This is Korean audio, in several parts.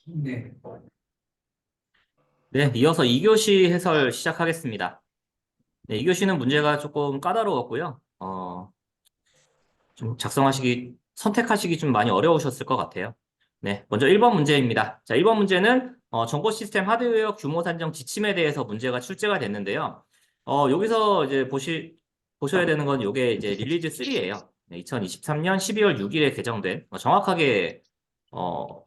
네. 네, 이어서 2교시 해설 시작하겠습니다. 네, 2교시는 문제가 조금 까다로웠고요. 좀 선택하시기 좀 많이 어려우셨을 것 같아요. 네, 먼저 1번 문제입니다. 자, 1번 문제는 정보 시스템 하드웨어 규모 산정 지침에 대해서 문제가 출제가 됐는데요. 여기서 이제 보셔야 되는 건 이게 이제 릴리즈 3예요. 2023년 12월 6일에 개정된, 정확하게, 어,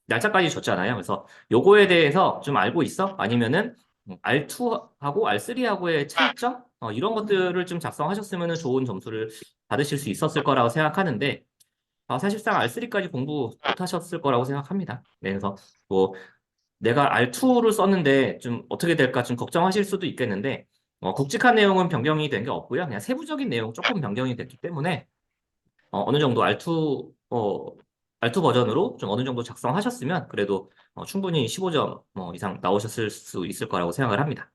날짜까지 줬잖아요. 그래서 요거에 대해서 좀 알고 있어? 아니면은 R2하고 R3하고의 차이점? 이런 것들을 좀 작성하셨으면 좋은 점수를 받으실 수 있었을 거라고 생각하는데, 사실상 R3까지 공부 못 하셨을 거라고 생각합니다. 네, 그래서 뭐 내가 R2를 썼는데 좀 어떻게 될까 좀 걱정하실 수도 있겠는데, 굵직한 내용은 변경이 된 게 없고요. 그냥 세부적인 내용 조금 변경이 됐기 때문에 어느 정도 R2 버전으로 좀 어느 정도 작성하셨으면 그래도 충분히 15점 이상 나오셨을 수 있을 거라고 생각을 합니다.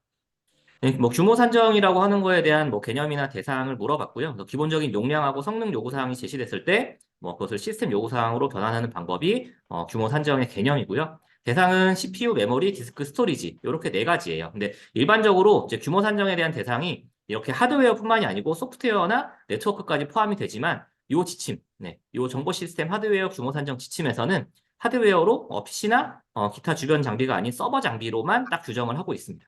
네, 뭐 규모 산정이라고 하는 거에 대한 뭐 개념이나 대상을 물어봤고요. 기본적인 용량하고 성능 요구 사항이 제시됐을 때 뭐 그것을 시스템 요구 사항으로 변환하는 방법이 규모 산정의 개념이고요. 대상은 CPU, 메모리, 디스크, 스토리지 이렇게 네 가지예요. 근데 일반적으로 이제 규모 산정에 대한 대상이 이렇게 하드웨어뿐만이 아니고 소프트웨어나 네트워크까지 포함이 되지만 요 지침, 네, 요 정보 시스템 하드웨어 규모 산정 지침에서는 하드웨어로 PC나 기타 주변 장비가 아닌 서버 장비로만 딱 규정을 하고 있습니다.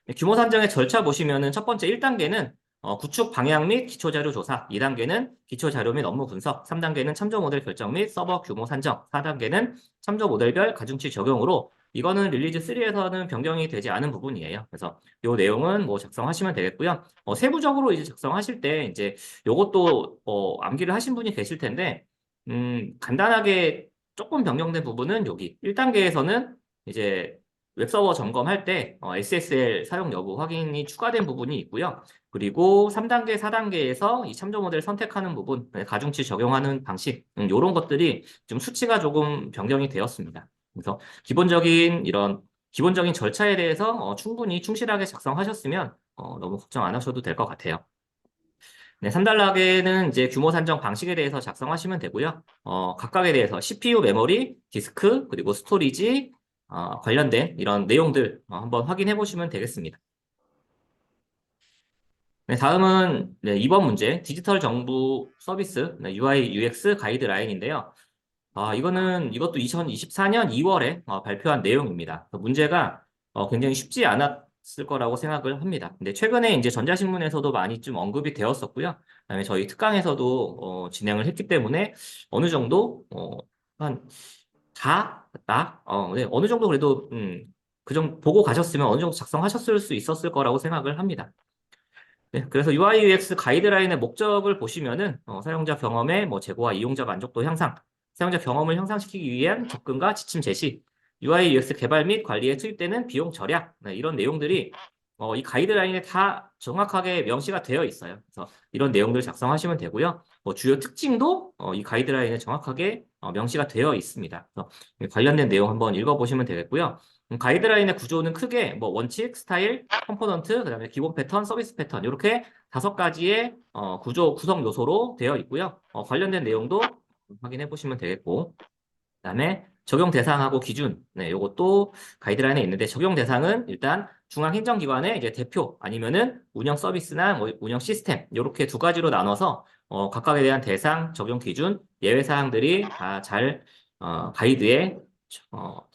네, 규모 산정의 절차 보시면은 첫 번째 1단계는 구축 방향 및 기초 자료 조사, 2단계는 기초 자료 및 업무 분석, 3단계는 참조 모델 결정 및 서버 규모 산정, 4단계는 참조 모델별 가중치 적용으로 이거는 릴리즈 3에서는 변경이 되지 않은 부분이에요. 그래서 이 내용은 뭐 작성하시면 되겠고요. 세부적으로 이제 작성하실 때 이제 요것도 암기를 하신 분이 계실 텐데 간단하게 조금 변경된 부분은 여기 1단계에서는 이제 웹서버 점검할 때 SSL 사용 여부 확인이 추가된 부분이 있고요. 그리고 3단계, 4단계에서 이 참조 모델 선택하는 부분, 가중치 적용하는 방식, 이런 것들이 좀 수치가 조금 변경이 되었습니다. 그래서 기본적인 절차에 대해서 충분히 충실하게 작성하셨으면 너무 걱정 안 하셔도 될 것 같아요. 네, 3단락에는 이제 규모 산정 방식에 대해서 작성하시면 되고요. 각각에 대해서 CPU, 메모리, 디스크, 그리고 스토리지, 관련된 이런 내용들 한번 확인해 보시면 되겠습니다. 네, 다음은 네, 2번 문제, 디지털 정부 서비스, 네, UI, UX 가이드라인인데요. 이것도 2024년 2월에 발표한 내용입니다. 문제가 굉장히 쉽지 않았을 거라고 생각을 합니다. 근데 최근에 이제 전자신문에서도 많이 좀 언급이 되었었고요. 그다음에 저희 특강에서도 진행을 했기 때문에 어느 정도 한 네, 어느 정도 그래도 그 정도 보고 가셨으면 어느 정도 작성하셨을 수 있었을 거라고 생각을 합니다. 네, 그래서 UI UX 가이드라인의 목적을 보시면은 사용자 경험의 뭐 제고와 이용자 만족도 향상, 사용자 경험을 향상시키기 위한 접근과 지침 제시, UI UX 개발 및 관리에 투입되는 비용 절약, 네, 이런 내용들이 이 가이드라인에 다 정확하게 명시가 되어 있어요. 그래서 이런 내용들 작성하시면 되고요. 주요 특징도 이 가이드라인에 정확하게 명시가 되어 있습니다. 그래서 관련된 내용 한번 읽어보시면 되겠고요. 가이드라인의 구조는 크게 뭐 원칙, 스타일, 컴포넌트, 그다음에 기본 패턴, 서비스 패턴 이렇게 5가지의 구성 요소로 되어 있고요. 관련된 내용도 확인해 보시면 되겠고, 그다음에 적용 대상하고 기준, 네, 요것도 가이드라인에 있는데 적용 대상은 일단 중앙행정기관의 이제 대표 아니면은 운영 서비스나 뭐 운영 시스템 이렇게 두 가지로 나눠서 각각에 대한 대상, 적용 기준, 예외 사항들이 다 잘 가이드에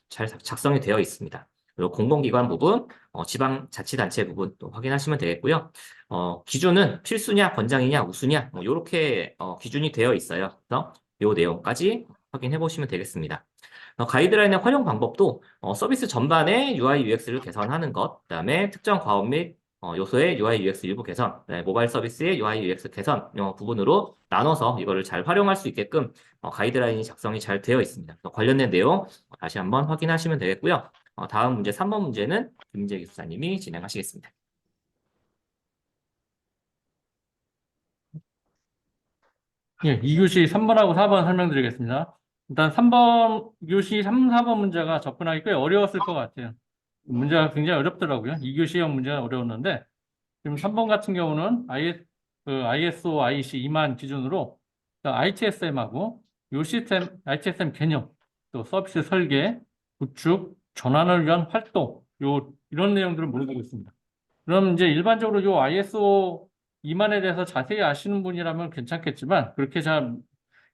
잘 작성이 되어 있습니다. 그리고 공공기관 부분, 지방자치단체 부분 또 확인하시면 되겠고요. 기준은 필수냐, 권장이냐, 우수냐, 뭐 이렇게 기준이 되어 있어요. 그래서 이 내용까지 확인해 보시면 되겠습니다. 가이드라인의 활용 방법도 서비스 전반의 UI UX를 개선하는 것, 그다음에 특정 과업 및 요소의 UI UX 일부 개선, 네, 모바일 서비스의 UI UX 개선 부분으로 나눠서 이거를 잘 활용할 수 있게끔 가이드라인이 작성이 잘 되어 있습니다. 관련된 내용 다시 한번 확인하시면 되겠고요. 다음 문제 3번 문제는 김재 기수사님이 진행하시겠습니다. 예, 2교시 3번하고 4번 설명드리겠습니다. 일단 3번, 교시 3, 4번 문제가 접근하기 꽤 어려웠을 것 같아요. 문제가 굉장히 어렵더라고요. 2교시형 문제가 어려웠는데, 지금 3번 같은 경우는 ISO, IEC 2만 기준으로 ITSM하고 요 시스템, ITSM 개념, 또 서비스 설계, 구축, 전환을 위한 활동, 이런 내용들을 물어보고 있습니다. 그럼 이제 일반적으로 요 ISO 2만에 대해서 자세히 아시는 분이라면 괜찮겠지만, 그렇게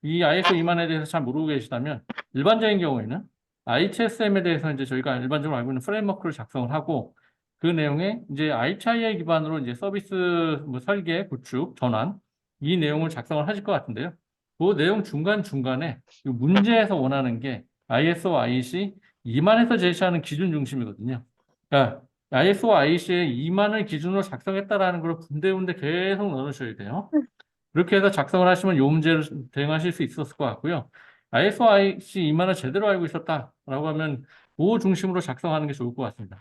이 ISO 2만에 대해서 잘 모르고 계시다면, 일반적인 경우에는 ITSM에 대해서 이제 저희가 일반적으로 알고 있는 프레임워크를 작성을 하고, 그 내용에 이제 ITIL 기반으로 이제 서비스 뭐 설계, 구축, 전환, 이 내용을 작성을 하실 것 같은데요. 그 내용 중간중간에 이 문제에서 원하는 게 ISO, IEC 2만에서 제시하는 기준 중심이거든요. 그러니까 ISO, IEC의 2만을 기준으로 작성했다라는 걸 군데군데 계속 넣으셔야 돼요. 그렇게 해서 작성을 하시면 이 문제를 대응하실 수 있었을 것 같고요. ISO, IEC 2만을 제대로 알고 있었다라고 하면 그 중심으로 작성하는 게 좋을 것 같습니다.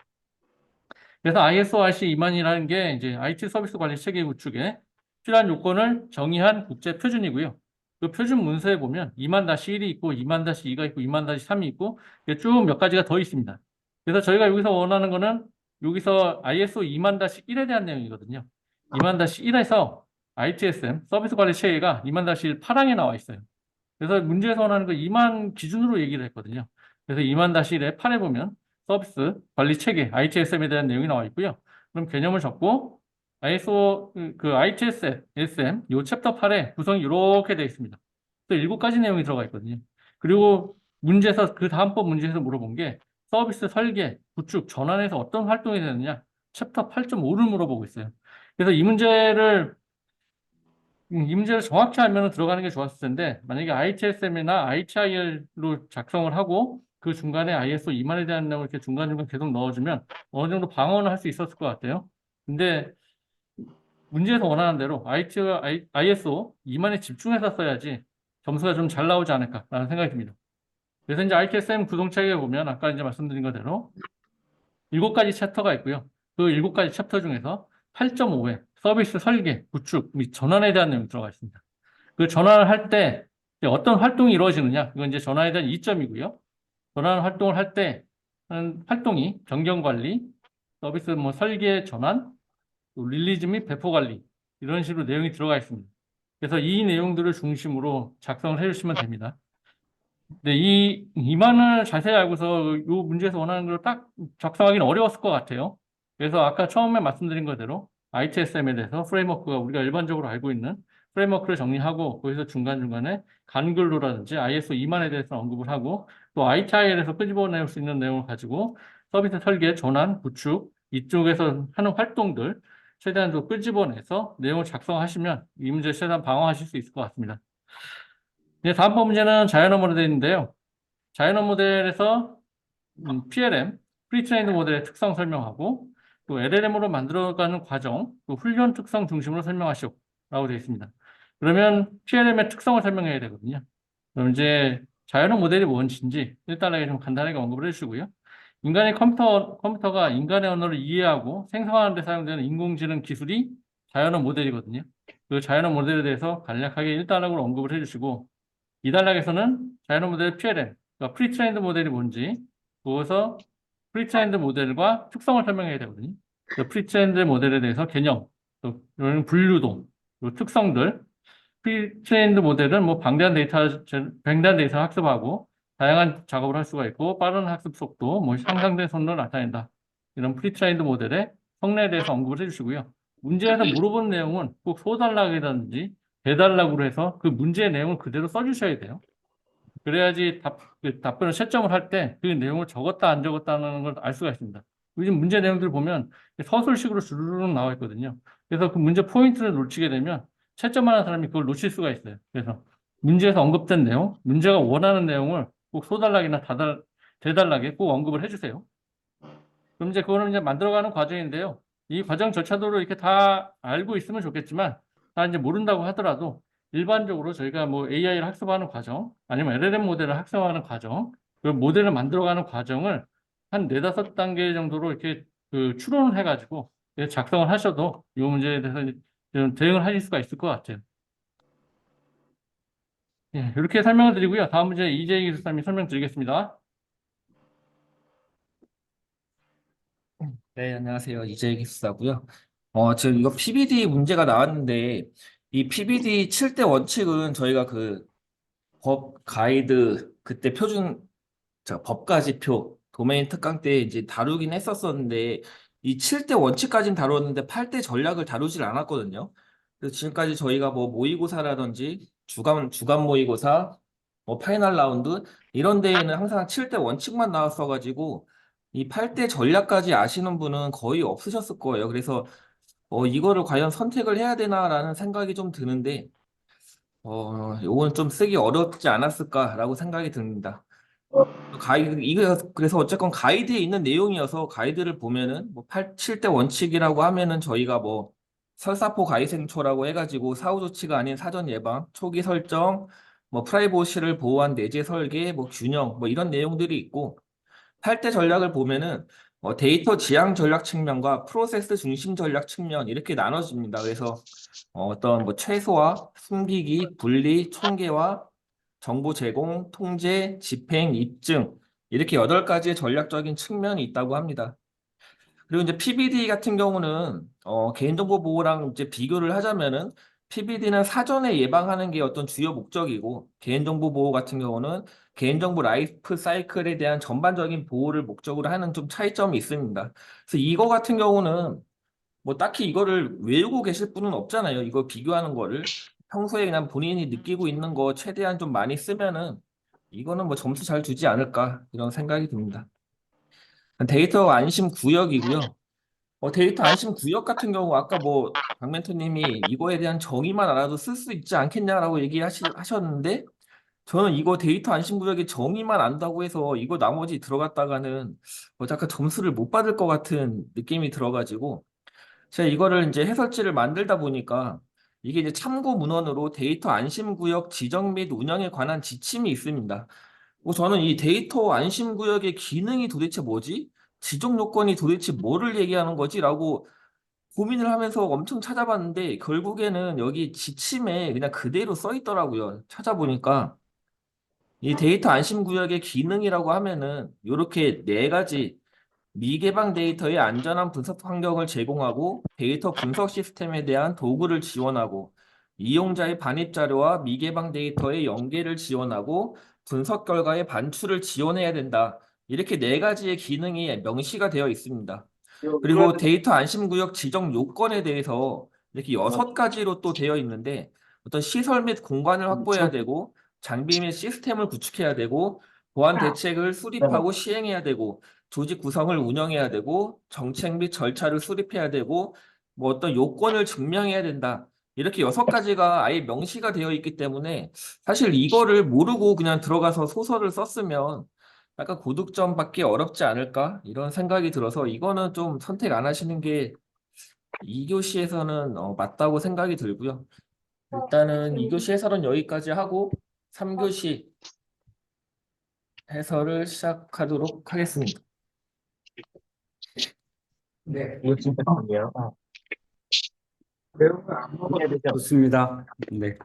그래서 ISO, IEC 2만이라는 게 이제 IT 서비스 관리 체계 구축에 필요한 요건을 정의한 국제 표준이고요. 그 표준 문서에 보면 2만-1이 있고 2만-2가 있고 2만-3이 있고 쭉 몇 가지가 더 있습니다. 그래서 저희가 여기서 원하는 거는 여기서 ISO 2만-1에 대한 내용이거든요. 2만-1에서 ITSM 서비스 관리 체계가 2만-1 파랑에 나와 있어요. 그래서 문제에서 원하는 거 2만 기준으로 얘기를 했거든요. 그래서 2만-1에 8에 보면 서비스 관리 체계 ITSM에 대한 내용이 나와 있고요. 그럼 개념을 적고 ISO ITSM 요 챕터 8에 구성이 이렇게 되어 있습니다. 또 7가지 내용이 들어가 있거든요. 그리고 문제에서 그 다음번 문제에서 물어본 게 서비스 설계, 구축, 전환에서 어떤 활동이 되느냐 챕터 8.5를 물어보고 있어요. 그래서 이 문제를 정확히 알면 들어가는 게 좋았을 텐데, 만약에 ITSM이나 ITIL로 작성을 하고, 그 중간에 ISO 2만에 대한 내용을 이렇게 중간중간 계속 넣어주면 어느 정도 방어는 할 수 있었을 것 같아요. 근데 문제에서 원하는 대로 ISO 2만에 집중해서 써야지 점수가 좀 잘 나오지 않을까라는 생각이 듭니다. 그래서 이제 ITSM 구성체계에 보면 아까 이제 말씀드린 것대로 7가지 챕터가 있고요. 그 7가지 챕터 중에서 8.5에 서비스 설계, 구축 및 전환에 대한 내용이 들어가 있습니다. 그 전환을 할 때 어떤 활동이 이루어지느냐, 이건 이제 전환에 대한 이점이고요. 전환 활동을 할 때 하는 활동이 변경 관리, 서비스 뭐 설계 전환, 또 릴리즈 및 배포 관리 이런 식으로 내용이 들어가 있습니다. 그래서 이 내용들을 중심으로 작성을 해주시면 됩니다. 근데 이 이만을 자세히 알고서 이 문제에서 원하는 걸 딱 작성하기는 어려웠을 것 같아요. 그래서 아까 처음에 말씀드린 거대로 ITSM에 대해서 프레임워크가 우리가 일반적으로 알고 있는 프레임워크를 정리하고 거기서 중간중간에 간글로라든지 ISO 2만에 대해서 언급을 하고 또 ITIL에서 끄집어낼 수 있는 내용을 가지고 서비스 설계, 전환, 구축 이쪽에서 하는 활동들 최대한 좀 끄집어내서 내용을 작성하시면 이 문제 최대한 방어하실 수 있을 것 같습니다. 네, 다음번 문제는 자연어 모델인데요. 자연어 모델에서 PLM, 프리트레인드 모델의 특성 설명하고 또 LLM으로 만들어가는 과정, 또 훈련 특성 중심으로 설명하시오라고 되어 있습니다. 그러면 PLM의 특성을 설명해야 되거든요. 그럼 이제 자연어 모델이 뭔지 일단은 좀 간단하게 언급을 해주시고요. 인간의 컴퓨터가 인간의 언어를 이해하고 생성하는 데 사용되는 인공지능 기술이 자연어 모델이거든요. 그 자연어 모델에 대해서 간략하게 1단락으로 언급을 해주시고 2단락에서는 자연어 모델 PLM, 그러니까 프리트레인드 모델이 뭔지, 그거서 프리트레인드 모델과 특성을 설명해야 되거든요. 그 프리트레인드 모델에 대해서 개념, 또 이런 분류도, 또 특성들, 프리트레인드 모델은 뭐 방대한 데이터 학습하고 다양한 작업을 할 수가 있고 빠른 학습 속도, 뭐 향상된 성능을 나타낸다. 이런 프리트레인드 모델의 성능에 대해서 언급을 해주시고요. 문제에서 물어본 내용은 꼭 소단락이라든지 배달락으로 해서 그 문제의 내용을 그대로 써주셔야 돼요. 그래야지 그 답변을 채점을 할 때 그 내용을 적었다 안 적었다는 걸 알 수가 있습니다. 요즘 문제 내용들 보면 서술식으로 주르륵 나와 있거든요. 그래서 그 문제 포인트를 놓치게 되면 채점하는 사람이 그걸 놓칠 수가 있어요. 그래서 문제에서 언급된 내용, 문제가 원하는 내용을 꼭 소단락이나 대단락에 꼭 언급을 해주세요. 그럼 이제 그거는 이제 만들어가는 과정인데요. 이 과정 절차도를 이렇게 다 알고 있으면 좋겠지만 다 이제 모른다고 하더라도 일반적으로 저희가 뭐 AI를 학습하는 과정 아니면 LLM 모델을 학습하는 과정 그 모델을 만들어가는 과정을 한 4-5단계 정도로 이렇게 그 추론을 해가지고 작성을 하셔도 이 문제에 대해서 좀 대응을 하실 수가 있을 것 같아요. 예, 이렇게 설명을 드리고요. 다음 문제 이재희 기술사님이 설명드리겠습니다. 네, 안녕하세요. 이재익 기수사고요. 지금 이거 PBD 문제가 나왔는데 이 PBD 칠 때 원칙은 저희가 그 법 가이드 그때 표준 법가지표 도메인 특강 때 이제 다루긴 했었었는데 이 7대 원칙까지는 다뤘는데 8대 전략을 다루질 않았거든요. 그래서 지금까지 저희가 뭐 모의고사라든지 주간 모의고사, 뭐 파이널 라운드 이런 데에는 항상 7대 원칙만 나왔어가지고 이 8대 전략까지 아시는 분은 거의 없으셨을 거예요. 그래서 이거를 과연 선택을 해야 되나라는 생각이 좀 드는데 요건 좀 쓰기 어렵지 않았을까라고 생각이 듭니다. 이거 그래서 어쨌건 가이드에 있는 내용이어서 가이드를 보면은 뭐 7대 원칙이라고 하면은 저희가 뭐 설사포 가이생초라고 해가지고 사후 조치가 아닌 사전 예방, 초기 설정, 뭐 프라이버시를 보호한 내재 설계, 뭐 균형, 뭐 이런 내용들이 있고 8대 전략을 보면은 데이터 지향 전략 측면과 프로세스 중심 전략 측면 이렇게 나눠집니다. 그래서 어떤 뭐 최소화, 숨기기, 분리, 총계화, 정보 제공, 통제, 집행, 입증 이렇게 8가지의 전략적인 측면이 있다고 합니다. 그리고 이제 PBD 같은 경우는 개인정보 보호랑 이제 비교를 하자면은 PBD는 사전에 예방하는 게 어떤 주요 목적이고 개인정보 보호 같은 경우는 개인정보 라이프 사이클에 대한 전반적인 보호를 목적으로 하는 좀 차이점이 있습니다. 그래서 이거 같은 경우는 뭐 딱히 이거를 외우고 계실 분은 없잖아요. 이거 비교하는 거를 평소에 그냥 본인이 느끼고 있는 거 최대한 좀 많이 쓰면은 이거는 뭐 점수 잘 주지 않을까 이런 생각이 듭니다. 데이터 안심 구역이고요. 데이터 안심 구역 같은 경우 아까 뭐 박멘토님이 이거에 대한 정의만 알아도 쓸 수 있지 않겠냐라고 얘기하셨는데 저는 이거 데이터 안심 구역의 정의만 안다고 해서 이거 나머지 들어갔다가는 잠깐 점수를 못 받을 것 같은 느낌이 들어가지고 제가 이거를 이제 해설지를 만들다 보니까 이게 이제 참고 문헌으로 데이터 안심 구역 지정 및 운영에 관한 지침이 있습니다. 저는 이 데이터 안심 구역의 기능이 도대체 뭐지? 지정 요건이 도대체 뭐를 얘기하는 거지? 라고 고민을 하면서 엄청 찾아봤는데 결국에는 여기 지침에 그냥 그대로 써 있더라고요. 찾아보니까 이 데이터 안심 구역의 기능이라고 하면은 이렇게 4가지 미개방 데이터의 안전한 분석 환경을 제공하고 데이터 분석 시스템에 대한 도구를 지원하고 이용자의 반입 자료와 미개방 데이터의 연계를 지원하고 분석 결과의 반출을 지원해야 된다. 이렇게 4가지의 기능이 명시가 되어 있습니다. 그리고 데이터 안심구역 지정 요건에 대해서 이렇게 6가지로 또 되어 있는데 어떤 시설 및 공간을 확보해야 되고 장비 및 시스템을 구축해야 되고 보안 대책을 수립하고 시행해야 되고 조직 구성을 운영해야 되고 정책 및 절차를 수립해야 되고 뭐 어떤 요건을 증명해야 된다. 이렇게 6가지가 아예 명시가 되어 있기 때문에 사실 이거를 모르고 그냥 들어가서 소설을 썼으면 약간 고득점 받기 어렵지 않을까? 이런 생각이 들어서 이거는 좀 선택 안 하시는 게 2교시에서는 맞다고 생각이 들고요. 일단은 2교시 해설은 여기까지 하고 3교시 해설을 시작하도록 하겠습니다. 네, 이거 진짜 아니에요. 좋습니다. 네.